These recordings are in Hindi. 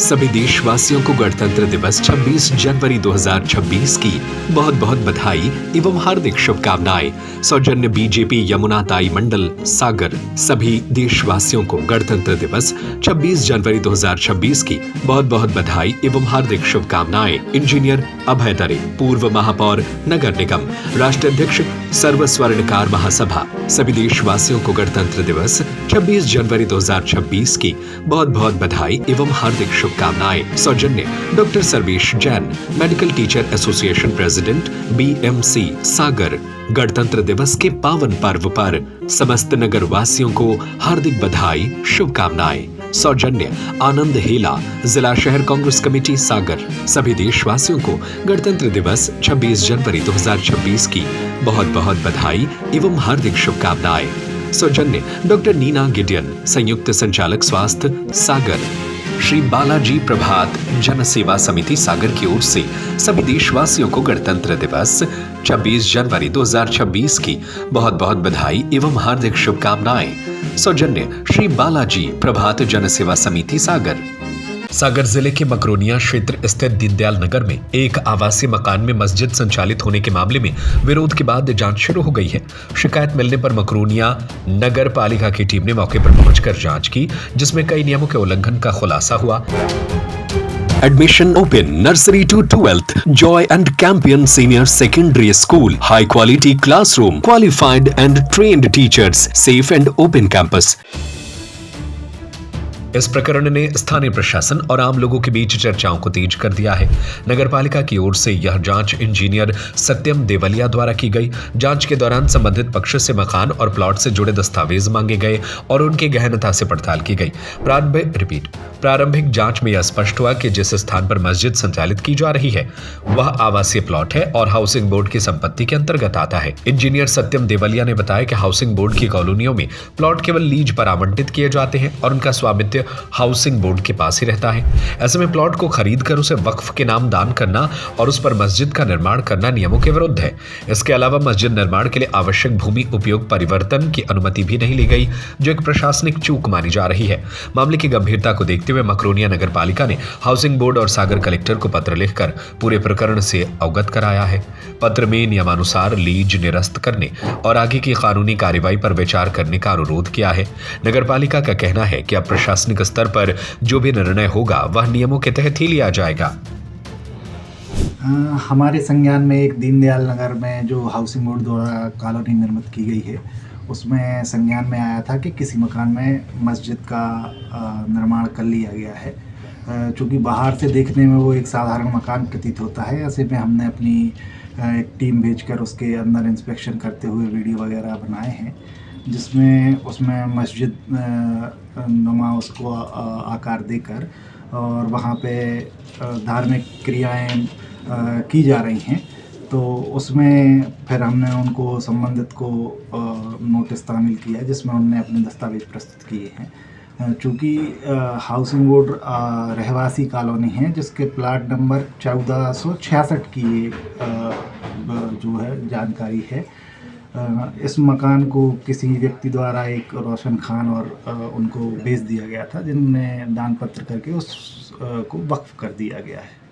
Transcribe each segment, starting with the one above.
सभी देशवासियों को गणतंत्र दिवस 26 जनवरी 2026 की बहुत बहुत बधाई एवं हार्दिक शुभकामनाएं। सौजन्य बीजेपी यमुना ताई मंडल सागर। सभी देशवासियों को गणतंत्र दिवस 26 जनवरी 2026 की बहुत बहुत बधाई एवं हार्दिक शुभकामनाएं। इंजीनियर अभय दरे, पूर्व महापौर नगर निगम, राष्ट्राध्यक्ष सर्व स्वर्णकार महासभा। सभी देशवासियों को गणतंत्र दिवस 26 जनवरी 2026 की बहुत बहुत बधाई एवं हार्दिक शुभकामनाएं। सौजन्य doctor Sarvesh Jain, medical teacher association president BMC Sagar. गणतंत्र दिवस के पावन पर्व पर समस्त नगर वासियों को हार्दिक बधाई शुभकामनाएं। सौजन्य आनंद हेला, जिला शहर कांग्रेस कमेटी सागर। सभी देशवासियों को गणतंत्र दिवस 26 जनवरी 2026 की बहुत बहुत बधाई एवं हार्दिक शुभकामनाएं। सौजन्य डॉक्टर नीना गिडियन, संयुक्त संचालक स्वास्थ्य सागर। श्री बालाजी प्रभात जन सेवा समिति सागर की ओर से सभी देशवासियों को गणतंत्र दिवस 26 जनवरी 2026 की बहुत बहुत बधाई एवं हार्दिक शुभकामनाएं। सौजन्य श्री बालाजी प्रभात जन सेवा समिति सागर। सागर जिले के मकरोनिया क्षेत्र स्थित दीनदयाल नगर में एक आवासीय मकान में मस्जिद संचालित होने के मामले में विरोध के बाद जांच शुरू हो गई है। शिकायत मिलने पर मकरोनिया नगर पालिका की टीम ने मौके पर पहुंचकर जांच की, जिसमें कई नियमों के उल्लंघन का खुलासा हुआ। Admission open nursery to 12th Joy and Campion Senior Secondary School. High quality classroom, qualified and trained teachers, safe and open campus. इस प्रकरण ने स्थानीय प्रशासन और आम लोगों के बीच चर्चाओं को तेज कर दिया है। नगर पालिका की ओर से यह जांच इंजीनियर सत्यम देवलिया द्वारा की गई। जांच के दौरान संबंधित पक्ष से मकान और प्लॉट से जुड़े दस्तावेज मांगे गए और उनकी गहनता से पड़ताल की गई। प्रारंभिक जांच में यह स्पष्ट हुआ कि जिस स्थान पर मस्जिद संचालित की जा रही है वह आवासीय प्लॉट है और हाउसिंग बोर्ड की संपत्ति के अंतर्गत आता है। इंजीनियर सत्यम देवलिया ने बताया कि हाउसिंग बोर्ड की कॉलोनियों में प्लॉट केवल लीज पर आवंटित किए जाते हैं और उनका स्वामित्व हाउसिंग बोर्ड के पास ही रहता है। ऐसे में प्लॉट को खरीद कर उसे वक्फ के नाम दान करना और उस पर मस्जिद का निर्माण करना नियमों के विरुद्ध है। इसके अलावा मस्जिद निर्माण के लिए आवश्यक भूमि उपयोग परिवर्तन की अनुमति भी नहीं ली गई, जो एक प्रशासनिक चूक मानी जा रही है। मामले की गंभीरता को देखते हुए मकरोनिया नगर पालिका ने हाउसिंग बोर्ड और सागर कलेक्टर को पत्र लिखकर पूरे प्रकरण से अवगत कराया है। पत्र में नियमानुसार लीज निरस्त करने और आगे की कानूनी कार्रवाई पर विचार करने का अनुरोध किया है। नगर पालिका का कहना है कि अब प्रशासनिक स्तर पर जो भी निर्णय होगा वह नियमों के तहत ही लिया जाएगा। हमारे संज्ञान में एक दीनदयाल नगर में जो हाउसिंग बोर्ड द्वारा कॉलोनी निर्मित की गई है, उसमें संज्ञान में आया था कि किसी मकान में मस्जिद का निर्माण कर लिया गया है। चूँकि बाहर से देखने में वो एक साधारण मकान प्रतीत होता है, ऐसे में हमने अपनी एक टीम भेजकर उसके अंदर इंस्पेक्शन करते हुए वीडियो वगैरह बनाए हैं, जिसमें उसमें मस्जिद नुमा उसको आकार देकर और वहाँ पे धार्मिक क्रियाएं की जा रही हैं। तो उसमें फिर हमने उनको संबंधित को नोटिस तामील किया, जिसमें उन्होंने अपने दस्तावेज प्रस्तुत किए हैं। चूँकि हाउसिंग बोर्ड रहवासी कॉलोनी है, जिसके प्लाट नंबर 1466 की जो है जानकारी है। इस मकान को किसी व्यक्ति द्वारा एक रोशन खान और उनको बेच दिया गया था, जिनने दान पत्र करके उस को वक्फ कर दिया गया है।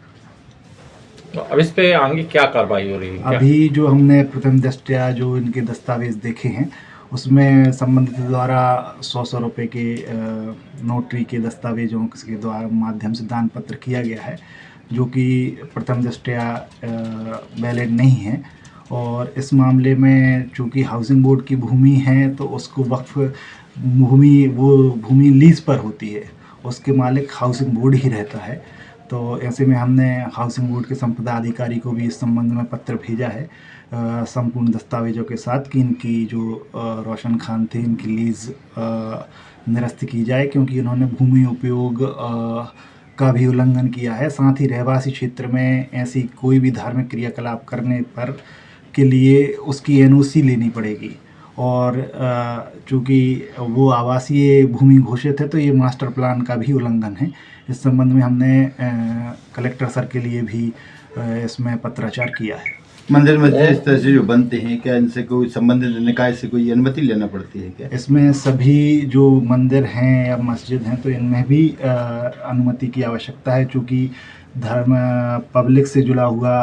तो अब इस पे आगे क्या कार्रवाई हो रही है? अभी जो हमने प्रथम दृष्टया जो इनके दस्तावेज देखे हैं, उसमें संबंधित द्वारा 100 रुपये के नोटरी के दस्तावेजों के द्वारा माध्यम से दान पत्र किया गया है, जो कि प्रथम दृष्टया वैलिड नहीं है। और इस मामले में चूँकि हाउसिंग बोर्ड की भूमि है, तो उसको वक्फ भूमि लीज पर होती है, उसके मालिक हाउसिंग बोर्ड ही रहता है। तो ऐसे में हमने हाउसिंग बोर्ड के संपदा अधिकारी को भी इस संबंध में पत्र भेजा है संपूर्ण दस्तावेजों के साथ कि इनकी जो रोशन खान थे, इनकी लीज निरस्त की जाए, क्योंकि इन्होंने भूमि उपयोग का भी उल्लंघन किया है। साथ ही रहवासी क्षेत्र में ऐसी कोई भी धार्मिक क्रियाकलाप करने पर के लिए उसकी एनओसी लेनी पड़ेगी, और चूँकि वो आवासीय भूमि घोषित है, तो ये मास्टर प्लान का भी उल्लंघन है। इस संबंध में हमने कलेक्टर सर के लिए भी इसमें पत्राचार किया है। मंदिर में इस तरह से जो बनते हैं, क्या इनसे कोई संबंधित निकाय से कोई अनुमति लेना पड़ती है क्या? इसमें सभी जो मंदिर हैं या मस्जिद हैं तो इनमें भी अनुमति की आवश्यकता है, चूँकि धर्म पब्लिक से जुड़ा हुआ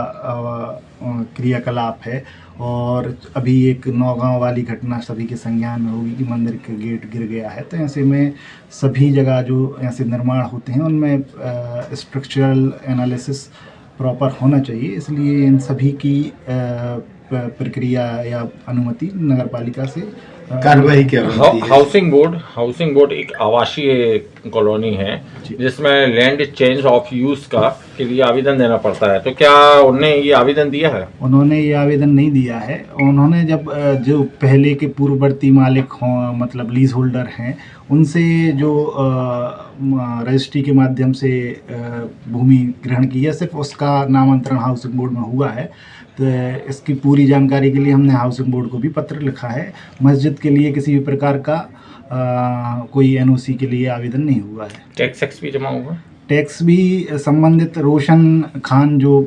क्रियाकलाप है। और अभी एक नौगांव वाली घटना सभी के संज्ञान में होगी कि मंदिर का गेट गिर गया है। तो ऐसे में सभी जगह जो ऐसे निर्माण होते हैं उनमें स्ट्रक्चरल एनालिसिस प्रॉपर होना चाहिए, इसलिए इन सभी की प्रक्रिया या अनुमति नगर पालिका से कार्रवाई क्या होती है? हाउसिंग बोर्ड एक आवासीय कॉलोनी है जिसमें लैंड चेंज ऑफ यूज के लिए आवेदन देना पड़ता है, तो क्या उन्होंने ये आवेदन दिया है? उन्होंने ये आवेदन नहीं दिया है। उन्होंने जब जो पहले के पूर्ववर्ती मालिक हों, मतलब लीज होल्डर हैं, उनसे जो रजिस्ट्री के माध्यम से भूमि ग्रहण की है, सिर्फ उसका नामांतरण हाउसिंग बोर्ड में हुआ है। तो इसकी पूरी जानकारी के लिए हमने हाउसिंग बोर्ड को भी पत्र लिखा है। मस्जिद के लिए किसी भी प्रकार का कोई एनओसी के लिए आवेदन नहीं हुआ है। टैक्स भी जमा हुआ? टैक्स भी संबंधित रोशन खान जो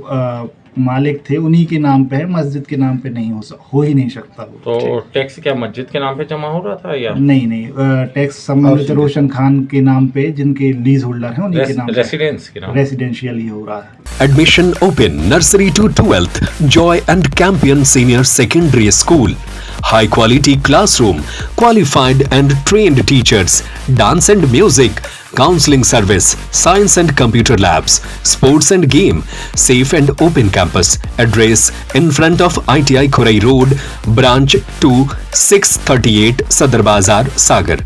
मालिक थे उन्हीं के नाम पे है, मस्जिद के नाम पे नहीं हो ही नहीं सकता वो। तो टैक्स क्या मस्जिद के नाम पे जमा हो रहा था या नहीं, टैक्स संबंधित रोशन खान के नाम पे, जिनके लीज होल्डर हैं उन्हीं के नाम, रेसिडेंस के नाम, रेसिडेंशियल ही हो रहा है। Admission open nursery to 12th. Joy and Campion Senior Secondary School. High quality classroom, qualified and trained teachers, dance and music, counseling service, science and computer labs, sports and game, safe and open campus. Address in front of ITI Khorai Road, branch 2, 638 Sadar Bazar, Sagar.